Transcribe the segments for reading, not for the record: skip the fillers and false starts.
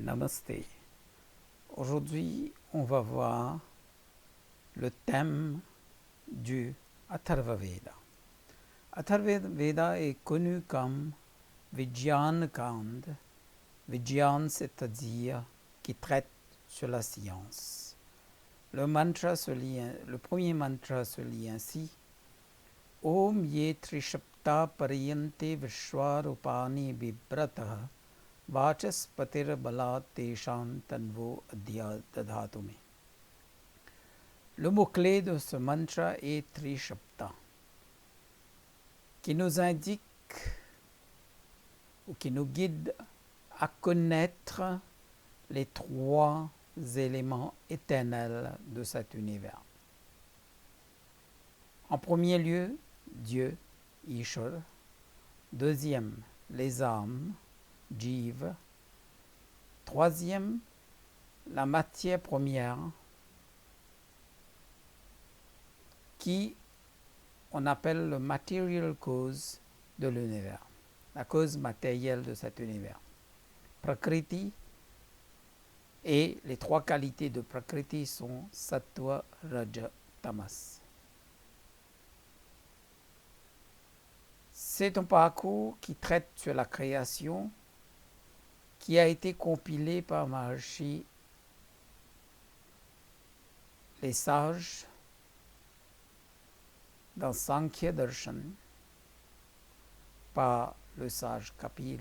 Namasté. Aujourd'hui, on va voir le thème du Atharva Veda. Atharva Veda est connu comme Vijnana Kand. Vijnana, c'est-à-dire qui traite sur la science. Le premier mantra se lit ainsi: Om ye trishapta pariyante vishwarupani bibrataha Vachaspatir balat teshan tanvo adya dadhatume. Le mot-clé de ce mantra est Trishapta, qui nous indique ou qui nous guide à connaître les trois éléments éternels de cet univers. En premier lieu, Dieu, Ishur. Deuxième, les âmes, Jiva. Troisième, la matière première qui on appelle le material cause de l'univers, la cause matérielle de cet univers. Prakriti, et les trois qualités de Prakriti sont Sattva, Raja, Tamas. C'est un parcours qui traite sur la création, qui a été compilé par Maharshi, les sages, dans Sankhya Darshan, par le sage Kapil,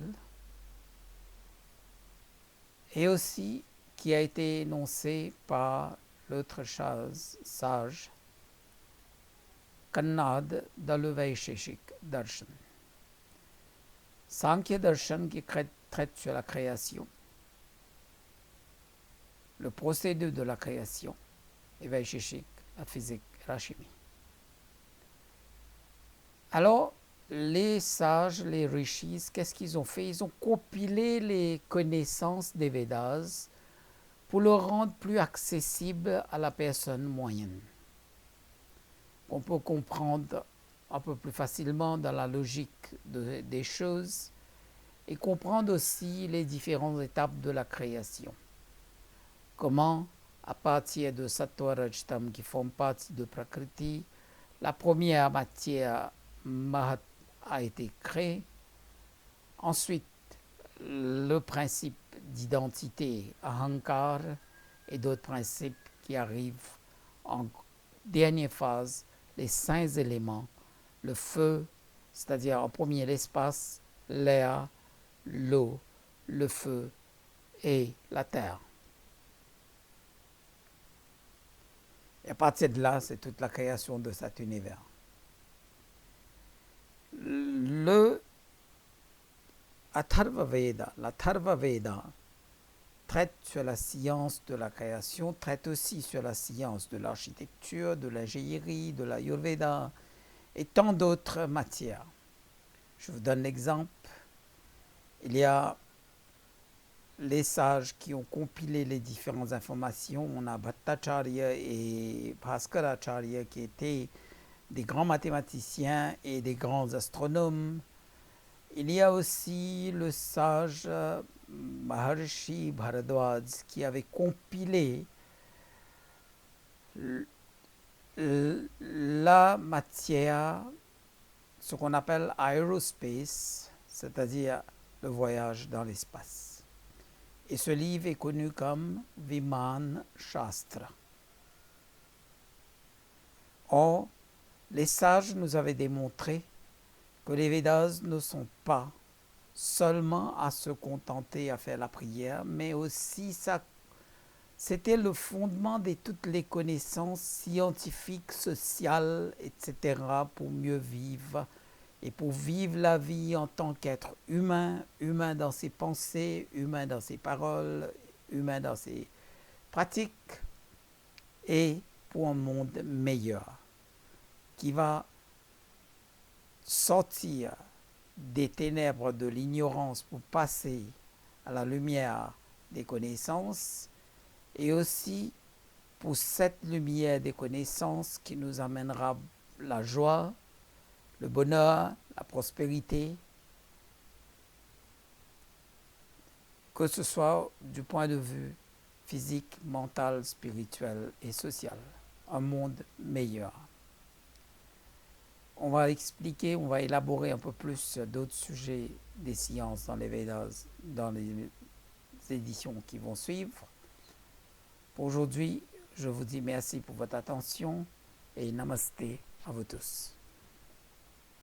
et aussi qui a été énoncé par l'autre sage Kannad dans le Vaisheshik Darshan. Sankhya Darshan qui traite sur la création, le procédé de la création, et Vaisheshik, la physique, la chimie. Alors, les sages, les rishis, qu'est-ce qu'ils ont fait? Ils ont compilé les connaissances des Védas pour le rendre plus accessible à la personne moyenne. On peut comprendre un peu plus facilement dans la logique des choses et comprendre aussi les différentes étapes de la création. Comment, à partir de Sattva Rajtam qui font partie de Prakriti, la première matière Mahat a été créée. Ensuite, le principe d'identité, Ahankar, et d'autres principes qui arrivent en dernière phase, les 5 éléments, le feu, c'est-à-dire en premier l'espace, l'air, l'eau, le feu et la terre. Et à partir de là, c'est toute la création de cet univers. Le Atharva Veda, l'Atharva Veda traite sur la science de la création, traite aussi sur la science de l'architecture, de l'ingénierie, de l'Ayurveda et tant d'autres matières. Je vous donne l'exemple. Il y a les sages qui ont compilé les différentes informations. On a Bhattacharya et Bhaskaracharya qui étaient des grands mathématiciens et des grands astronomes. Il y a aussi le sage Maharshi Bharadwaj qui avait compilé la matière, ce qu'on appelle aerospace, c'est-à-dire le voyage dans l'espace. Et ce livre est connu comme Viman Shastra. Or, les sages nous avaient démontré que les Védas ne sont pas seulement à se contenter à faire la prière, mais aussi c'était le fondement de toutes les connaissances scientifiques, sociales, etc., pour mieux vivre et pour vivre la vie en tant qu'être humain, humain dans ses pensées, humain dans ses paroles, humain dans ses pratiques, et pour un monde meilleur qui va sortir des ténèbres de l'ignorance pour passer à la lumière des connaissances, et aussi pour cette lumière des connaissances qui nous amènera la joie, le bonheur, la prospérité, que ce soit du point de vue physique, mental, spirituel et social. Un monde meilleur. On va expliquer, on va élaborer un peu plus d'autres sujets des sciences dans les Védas dans les éditions qui vont suivre. Pour aujourd'hui, je vous dis merci pour votre attention et namasté à vous tous.